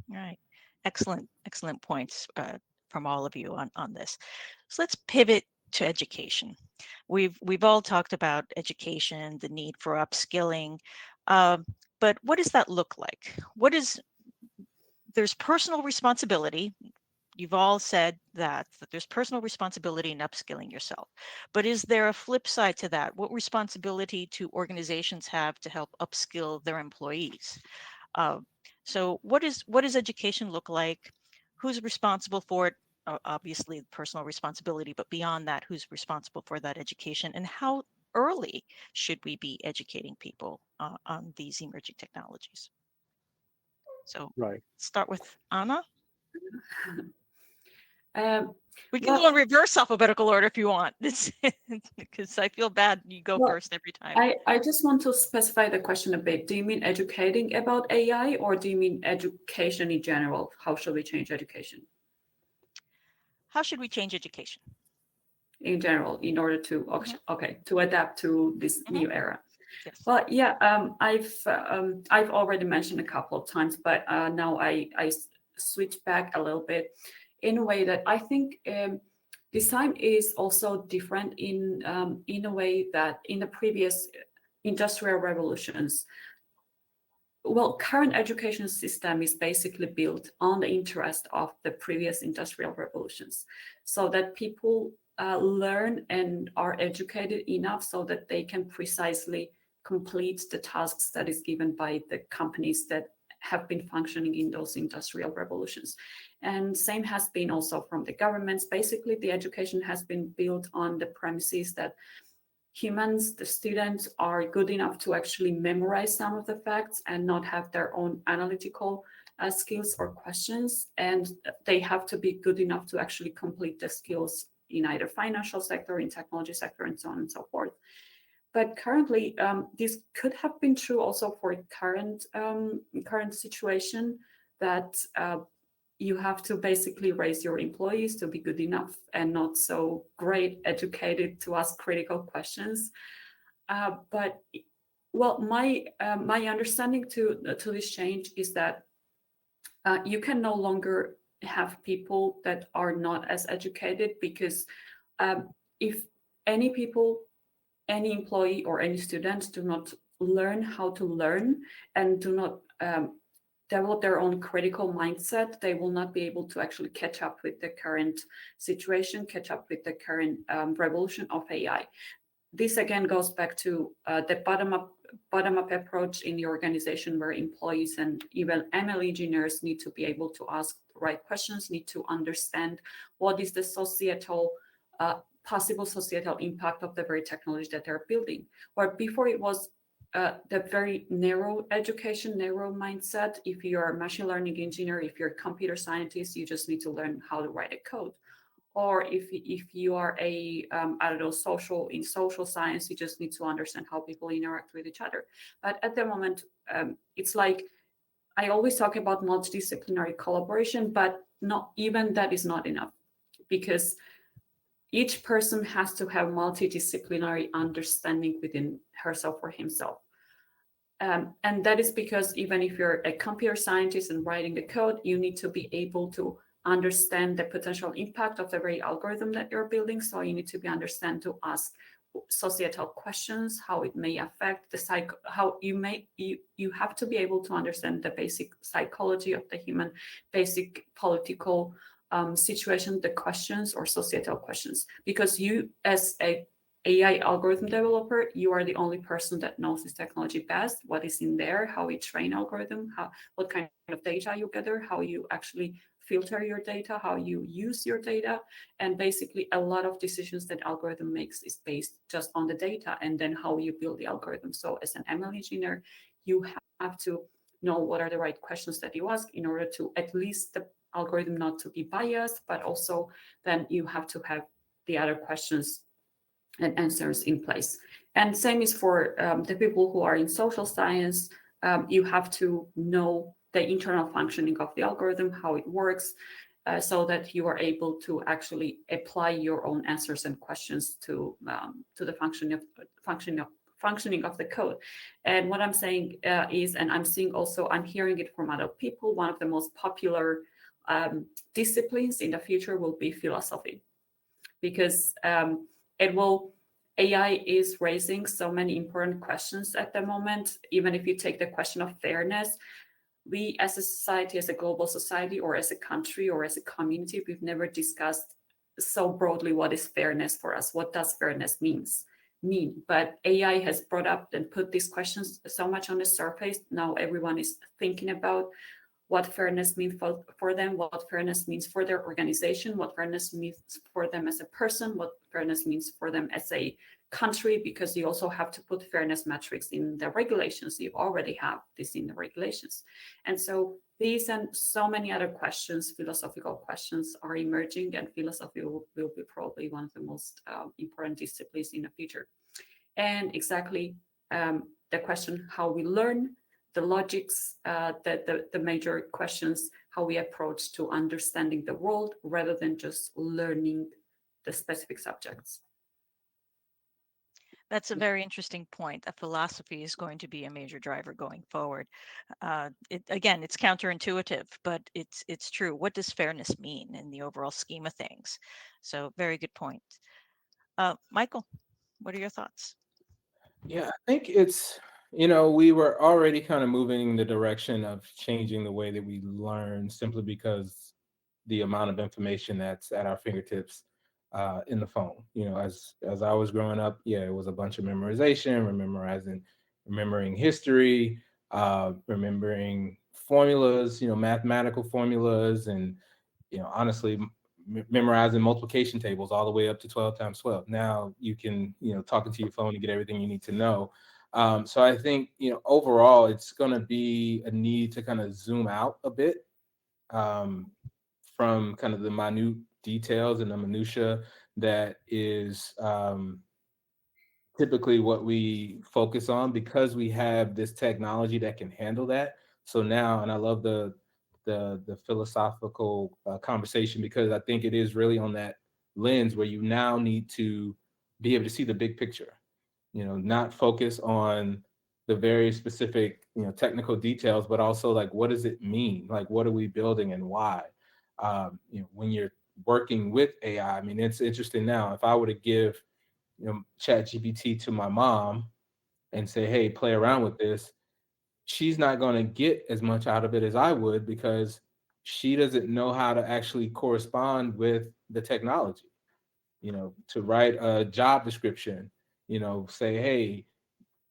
All right. Excellent points from all of you on this. So let's pivot to education. We've all talked about education, the need for upskilling, but what does that look like? There's personal responsibility. You've all said that there's personal responsibility in upskilling yourself, but is there a flip side to that? What responsibility do organizations have to help upskill their employees? So what does education look like? Who's responsible for it? Obviously, personal responsibility, but beyond that, who's responsible for that education, and how early should we be educating people on these emerging technologies? So Right. start with Anna. Um, We can well, go in reverse alphabetical order if you want, because I feel bad you go well, first every time. I just want to specify the question a bit. Do you mean educating about AI, or do you mean education in general? How should we change education How should we change education? in general in order to to adapt to this new era? Yes. Well, yeah, I've already mentioned a couple of times, but now I switch back a little bit in a way that I think this time is also different in a way that in the previous industrial revolutions, well, current education system is basically built on the interest of the previous industrial revolutions, so that people learn and are educated enough so that they can precisely complete the tasks that is given by the companies that have been functioning in those industrial revolutions. And same has been also from the governments. Basically, the education has been built on the premises that humans, the students, are good enough to actually memorize some of the facts and not have their own analytical skills or questions. And they have to be good enough to actually complete the skills in either financial sector, in technology sector, and so on and so forth. But currently, this could have been true also for current situation, that you have to basically raise your employees to be good enough and not so great educated to ask critical questions. But well, my understanding to this change is that you can no longer have people that are not as educated, because if any people, any employee or any student do not learn how to learn and do not develop their own critical mindset, they will not be able to actually catch up with the current situation, catch up with the current revolution of AI. This again goes back to the bottom up approach in the organization, where employees and even ML engineers need to be able to ask the right questions, need to understand what is the societal possible societal impact of the very technology that they're building. Where before it was the very narrow education, narrow mindset. If you're a machine learning engineer, if you're a computer scientist, you just need to learn how to write a code. Or if you are a I don't know, social science, you just need to understand how people interact with each other. But at the moment, it's like I always talk about multidisciplinary collaboration, but not even that is not enough, because each person has to have multidisciplinary understanding within herself or himself. And that is because even if you're a computer scientist and writing the code, you need to be able to understand the potential impact of the very algorithm that you're building. So you need to be understand to ask societal questions, how it may affect the how you have to be able to understand the basic psychology of the human, basic political situation, the questions or societal questions, because you as a AI algorithm developer, you are the only person that knows this technology best, what is in there, how we train algorithm, what kind of data you gather, how you actually filter your data, how you use your data. And basically a lot of decisions that algorithm makes is based just on the data and then how you build the algorithm. So as an ML engineer, you have to know what are the right questions that you ask in order to at least the algorithm not to be biased, but also then you have to have the other questions and answers in place. And same is for the people who are in social science. You have to know the internal functioning of the algorithm, how it works, so that you are able to actually apply your own answers and questions to the functioning of the code. And what I'm saying is, and I'm seeing also, I'm hearing it from other people, one of the most popular disciplines in the future will be philosophy, because it will AI is raising so many important questions at the moment. Even if you take the question of fairness, we as a society, as a global society, or as a country, or as a community, we've never discussed so broadly what is fairness for us. What does fairness mean? But AI has brought up and put these questions so much on the surface. Now everyone is thinking about what fairness means for them, what fairness means for their organization, what fairness means for them as a person, what fairness means for them as a country, because you also have to put fairness metrics in the regulations. You already have this in the regulations. And so these and so many other questions, philosophical questions, are emerging, and philosophy will be probably one of the most important disciplines in the future. And exactly the question how we learn, the logics, the major questions, how we approach to understanding the world rather than just learning the specific subjects. That's a very interesting point. A philosophy is going to be a major driver going forward. Again, it's counterintuitive, but it's true. What does fairness mean in the overall scheme of things? So, very good point. Michael, what are your thoughts? Yeah, I think it's, we were already kind of moving in the direction of changing the way that we learn, simply because the amount of information that's at our fingertips in the phone. As I was growing up, yeah, it was a bunch of memorization, remembering history, remembering formulas, mathematical formulas, and honestly, memorizing multiplication tables all the way up to 12 times 12. Now you can, talk into your phone and get everything you need to know. So I think, overall, it's going to be a need to kind of zoom out a bit um, from kind of the minute details and the minutia that is typically what we focus on, because we have this technology that can handle that. So now, and I love the the philosophical conversation, because I think it is really on that lens where you now need to be able to see the big picture, not focus on the very specific, technical details, but also like, what does it mean? Like, what are we building and why? When you're working with AI, I mean, it's interesting now. If I were to give, Chat GPT to my mom and say, hey, play around with this, she's not going to get as much out of it as I would, because she doesn't know how to actually correspond with the technology, to write a job description, say, hey,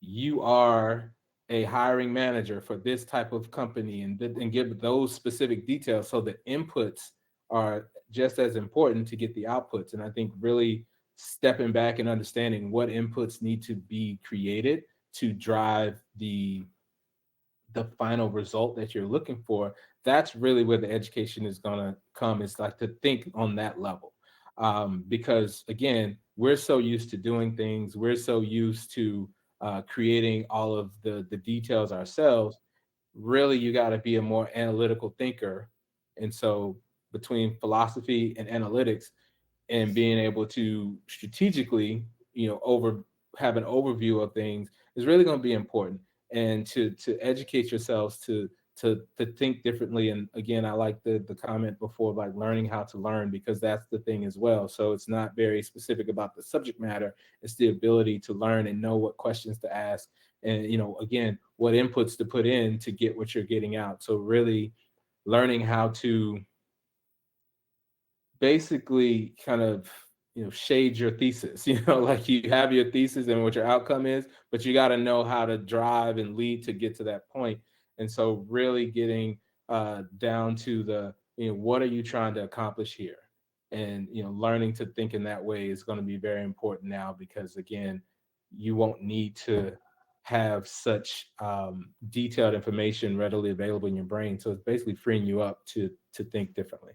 you are a hiring manager for this type of company, and give those specific details, so the inputs are just as important to get the outputs. And I think really stepping back and understanding what inputs need to be created to drive the final result that you're looking for, that's really where the education is going to come. It's like to think on that level. Because again, we're so used to doing things, we're so used to creating all of the details ourselves. Really, you got to be a more analytical thinker. And so between philosophy and analytics, and being able to strategically, over have an overview of things, is really going to be important. And to educate yourselves to think differently. And again, I like the comment before, like learning how to learn, because that's the thing as well. So it's not very specific about the subject matter, it's the ability to learn and know what questions to ask, and again, what inputs to put in to get what you're getting out. So really learning how to basically kind of shade your thesis, like you have your thesis and what your outcome is, but you got to know how to drive and lead to get to that point. And so really getting down to the, what are you trying to accomplish here, and learning to think in that way is going to be very important now, because again, you won't need to have such detailed information readily available in your brain. So it's basically freeing you up to think differently.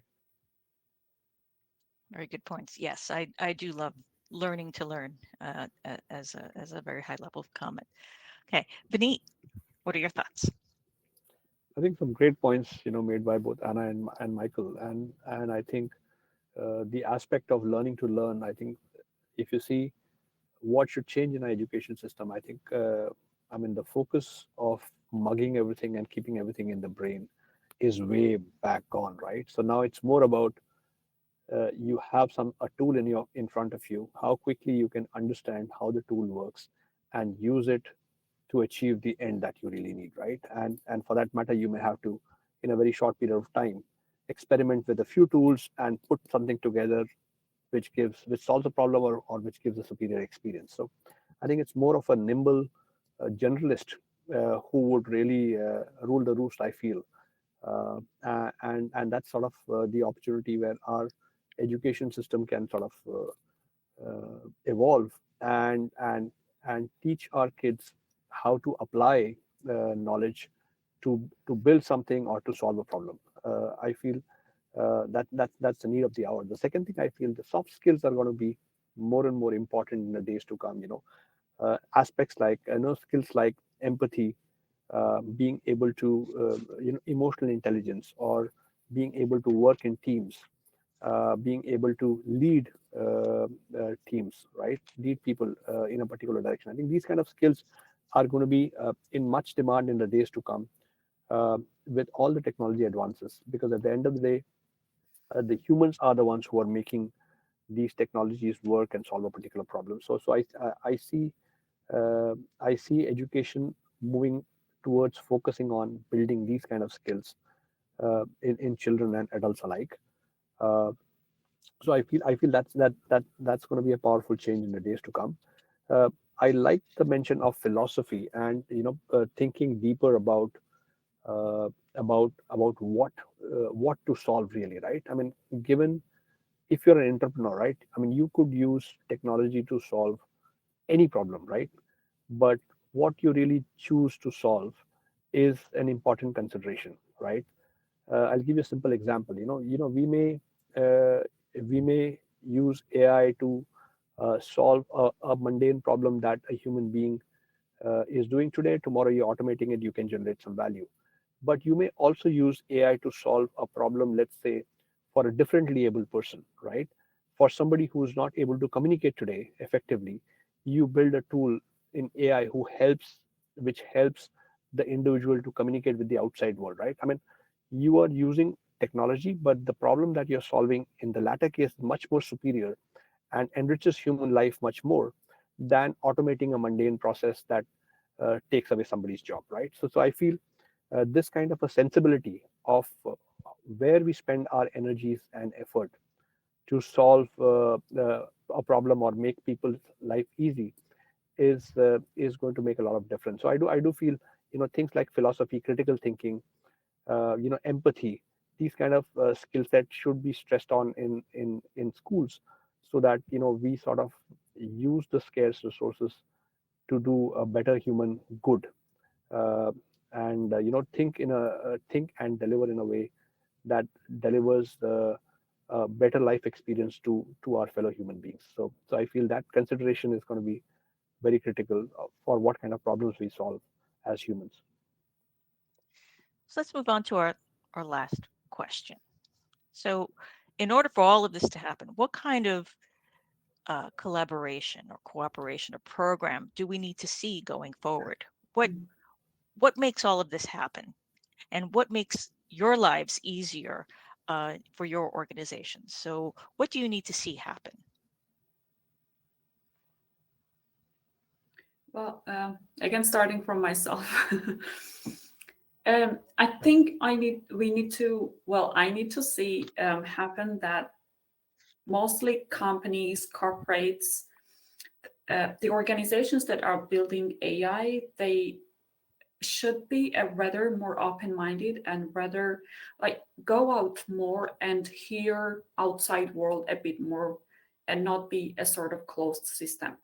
Very good points. Yes, I do love learning to learn as a very high level of comment. Okay, Vineet, what are your thoughts? I think some great points, made by both Anna and Michael, and I think the aspect of learning to learn. I think if you see what should change in our education system, I think I mean the focus of mugging everything and keeping everything in the brain is way back gone, right? So now it's more about you have a tool in front of you, how quickly you can understand how the tool works and use it to achieve the end that you really need, right? And for that matter, you may have to, in a very short period of time, experiment with a few tools and put something together which solves a problem, or which gives a superior experience. So I think it's more of a nimble generalist who would really rule the roost, I feel. And that's sort of the opportunity where our education system can sort of evolve and teach our kids how to apply knowledge to build something or to solve a problem. I feel that's the need of the hour. The second thing, I feel the soft skills are going to be more and more important in the days to come. Aspects like skills like empathy, being able to emotional intelligence, or being able to work in teams, being able to lead teams, right? Lead people in a particular direction. I think these kind of skills are going to be in much demand in the days to come, with all the technology advances. Because at the end of the day, the humans are the ones who are making these technologies work and solve a particular problem. I see education moving towards focusing on building these kind of skills in children and adults alike. Uh, so I feel that's going to be a powerful change in the days to come. Uh, I like the mention of philosophy and thinking deeper about what to solve really, right? I mean, given if you're an entrepreneur, right? I mean, you could use technology to solve any problem, right? But what you really choose to solve is an important consideration, right? I'll give you a simple example. Uh, we may use AI to solve a mundane problem that a human being is doing today. Tomorrow, you're automating it. You can generate some value. but you may also use AI to solve a problem, let's say, for a differently able person, right? For somebody who's not able to communicate today effectively, you build a tool in AI which helps the individual to communicate with the outside world, right? I mean, you are using technology, but the problem that you're solving in the latter case is much more superior and enriches human life much more than automating a mundane process that takes away somebody's job, right? So I feel this kind of a sensibility of where we spend our energies and effort to solve a problem or make people's life easy is going to make a lot of difference. So I do feel, things like philosophy, critical thinking, empathy, these kind of skill sets should be stressed on in schools, so that we sort of use the scarce resources to do a better human good, uh, and think and deliver in a way that delivers the better life experience to our fellow human beings. So I feel that consideration is going to be very critical for what kind of problems we solve as humans. So let's move on to our last question. So, in order for all of this to happen, what kind of collaboration or cooperation or program do we need to see going forward? What Mhm. what makes all of this happen, and what makes your lives easier for your organization? So, what do you need to see happen? Well, again, starting from myself, I think we need to, well, I need to see happen that mostly companies, corporates, the organizations that are building AI, they should be a rather more open-minded and rather like go out more and hear outside world a bit more and not be a sort of closed system,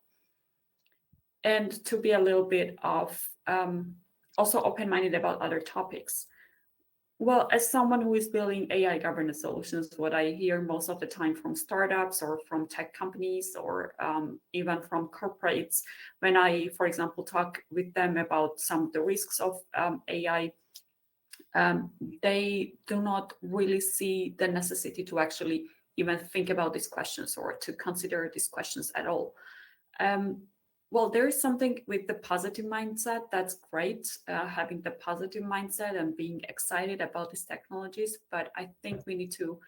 and to be a little bit of also open-minded about other topics. Well, as someone who is building AI governance solutions, what I hear most of the time from startups or from tech companies or even from corporates, when I, for example, talk with them about some of the risks of AI, they do not really see the necessity to actually even think about these questions or to consider these questions at all. Um, well, there is something with the positive mindset that's great, having the positive mindset and being excited about these technologies. But I think we need to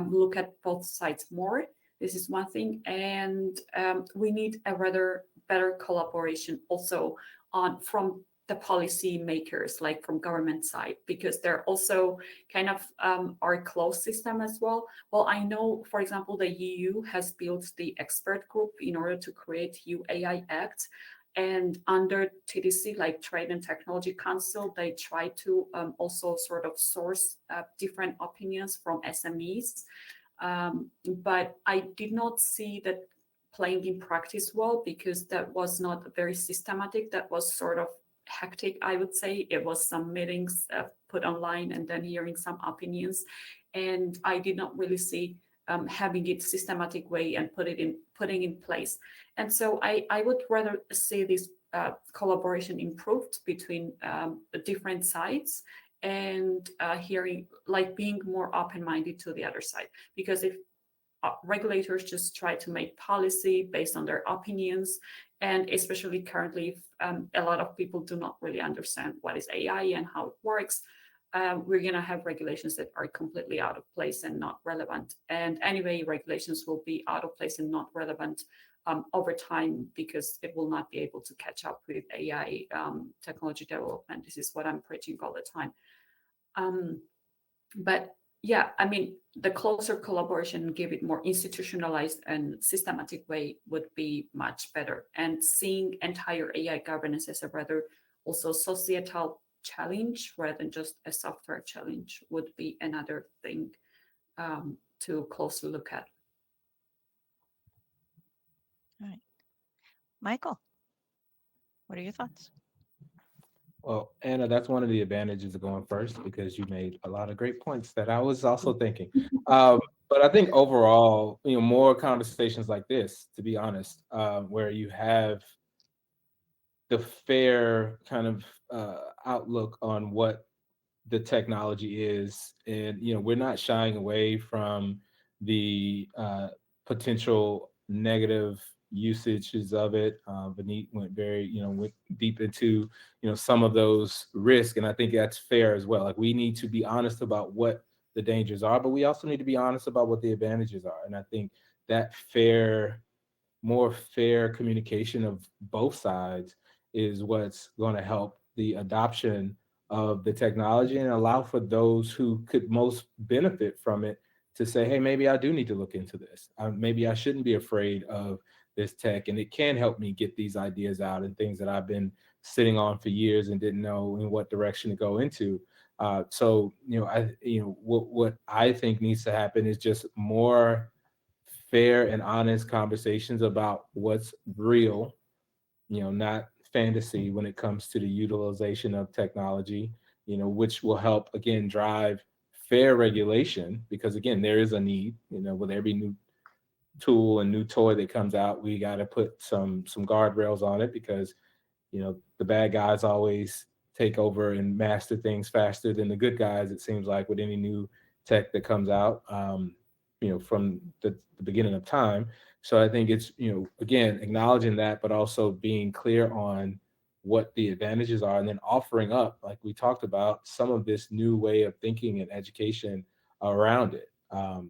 look at both sides more. This is one thing, and we need a rather better collaboration also on from the policy makers, like from government side, because they're also kind of our closed system as well. Well, I know, for example, the EU has built the expert group in order to create EU AI Act. And under TDC, like Trade and Technology Council, they try to also sort of source different opinions from SMEs. But I did not see that playing in practice well, because that was not very systematic. That was sort of hectic, I would say. It was some meetings put online and then hearing some opinions, and I did not really see having it systematic way and putting in place. And so I would rather see this collaboration improved between the different sides, and hearing, like being more open-minded to the other side. Because if regulators just try to make policy based on their opinions, and especially currently, if, a lot of people do not really understand what is AI and how it works, we're going to have regulations that are completely out of place and not relevant. And anyway, regulations will be out of place and not relevant over time, because it will not be able to catch up with AI technology development. This is what I'm preaching all the time. Um, but yeah, I mean, the closer collaboration, give it more institutionalized and systematic way would be much better. And seeing entire AI governance as a rather also societal challenge rather than just a software challenge would be another thing to closely look at. All right, Michael, what are your thoughts? Well, Anna, that's one of the advantages of going first, because you made a lot of great points that I was also thinking. But I think overall, more conversations like this, to be honest, where you have the fair kind of outlook on what the technology is. And we're not shying away from the potential negative usages of it. Vineet went went deep into some of those risks, and I think that's fair as well. Like, we need to be honest about what the dangers are, but we also need to be honest about what the advantages are. And I think that more fair communication of both sides is what's going to help the adoption of the technology and allow for those who could most benefit from it to say, hey, maybe I do need to look into this. Maybe I shouldn't be afraid of this tech, and it can help me get these ideas out and things that I've been sitting on for years and didn't know in what direction to go into. So, what I think needs to happen is just more fair and honest conversations about what's real, not fantasy when it comes to the utilization of technology, which will help again drive fair regulation because again, there is a need, with every new tool and new toy that comes out, we got to put some guardrails on it because the bad guys always take over and master things faster than the good guys, it seems like, with any new tech that comes out, from the beginning of time. So I think it's, again, acknowledging that, but also being clear on what the advantages are and then offering up, like we talked about, some of this new way of thinking and education around it.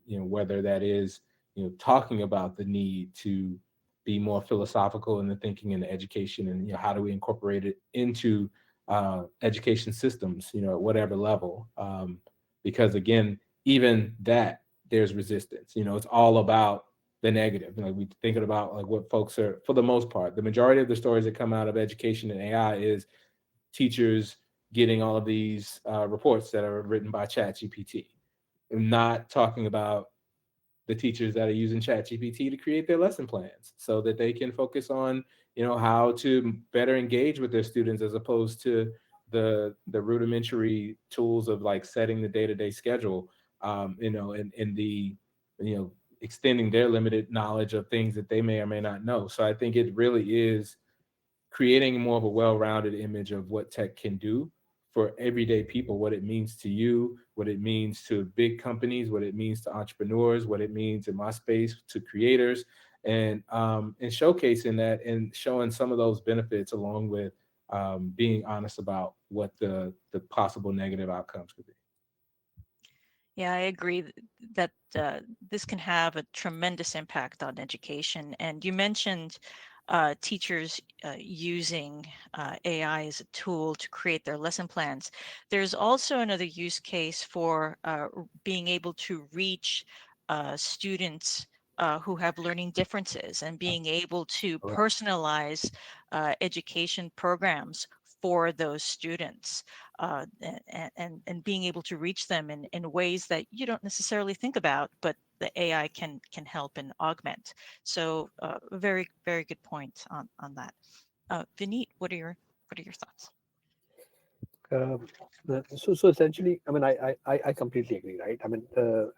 Whether that is, talking about the need to be more philosophical in the thinking and the education, and how do we incorporate it into education systems, at whatever level, because again, even that, there's resistance. It's all about the negative. We thinking about like what folks are, for the most part, the majority of the stories that come out of education and AI is teachers getting all of these reports that are written by Chat GPT. I'm not talking about the teachers that are using chat gpt to create their lesson plans so that they can focus on how to better engage with their students as opposed to the rudimentary tools of like setting the day-to-day schedule, and the extending their limited knowledge of things that they may or may not know. So I think it really is creating more of a well-rounded image of what tech can do for everyday people, what it means to you, what it means to big companies, what it means to entrepreneurs, what it means in my space to creators, and showcasing that and showing some of those benefits along with being honest about what the possible negative outcomes could be. Yeah, I agree that this can have a tremendous impact on education. And you mentioned teachers using AI as a tool to create their lesson plans. There's also another use case for being able to reach students who have learning differences and being able to personalize education programs for those students, and being able to reach them in ways that you don't necessarily think about, but the AI can help and augment. So very, very good point on that. Vineet, what are your thoughts? Um, so essentially, I mean, I completely agree, right? I mean,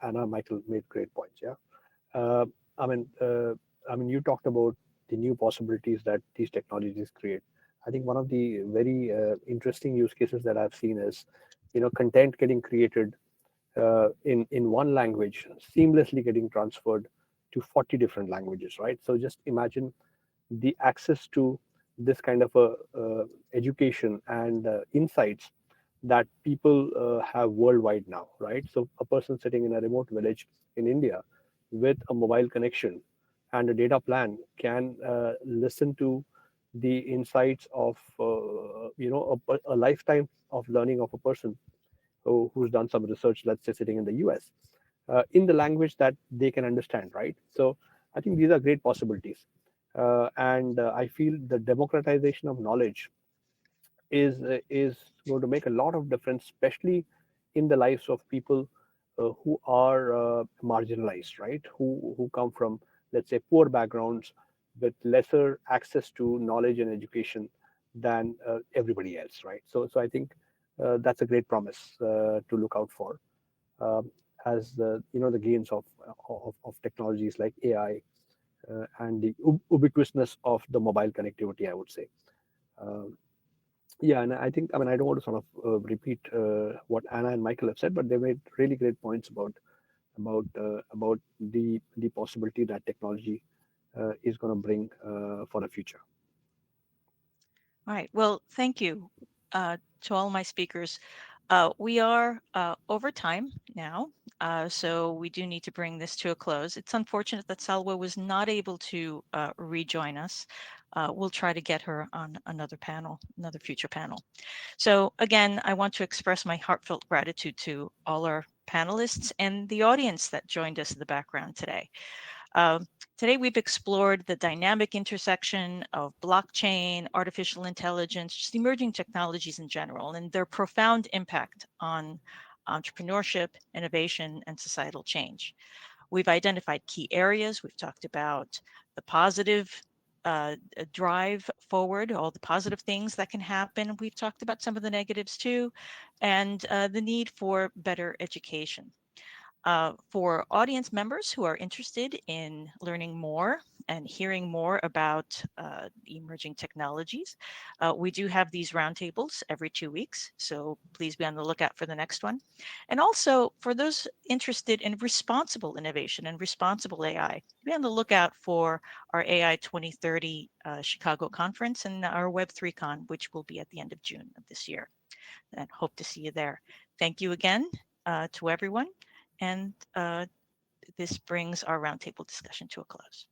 Anna, Michael made great points. Yeah. Uh, I mean, uh, you talked about the new possibilities that these technologies create. I think one of the very interesting use cases that I've seen is, content getting created in one language, seamlessly getting transferred to 40 different languages, right? So just imagine the access to this kind of a education and insights that people have worldwide now, right? So a person sitting in a remote village in India with a mobile connection and a data plan can listen to the insights of a lifetime of learning of a person who's done some research, let's say sitting in the US, in the language that they can understand, right? So I think these are great possibilities. And I feel the democratization of knowledge is going to make a lot of difference, especially in the lives of people who are marginalized, right? Who come from, let's say, poor backgrounds with lesser access to knowledge and education than everybody else, right? So I think that's a great promise to look out for, um, as the gains of technologies like AI and the ubiquitousness of the mobile connectivity, I would say. Um, Yeah, and I think, I mean, I don't want to sort of repeat what Anna and Michael have said, but they made really great points about the possibility that technology is going to bring for the future. All right. Well, thank you to all my speakers. We are over time now, so we do need to bring this to a close. It's unfortunate that Salwa was not able to rejoin us. We'll try to get her on another panel, another future panel. So again, I want to express my heartfelt gratitude to all our panelists and the audience that joined us in the background today. Um, Today, we've explored the dynamic intersection of blockchain, artificial intelligence, just emerging technologies in general, and their profound impact on entrepreneurship, innovation, and societal change. We've identified key areas. We've talked about the positive drive forward, all the positive things that can happen. We've talked about some of the negatives too, and the need for better education. For audience members who are interested in learning more and hearing more about emerging technologies, we do have these roundtables every 2 weeks, so please be on the lookout for the next one. And also for those interested in responsible innovation and responsible AI, be on the lookout for our AI 2030 Chicago conference and our Web3Con, which will be at the end of June of this year. And hope to see you there. Thank you again to everyone. And this brings our roundtable discussion to a close.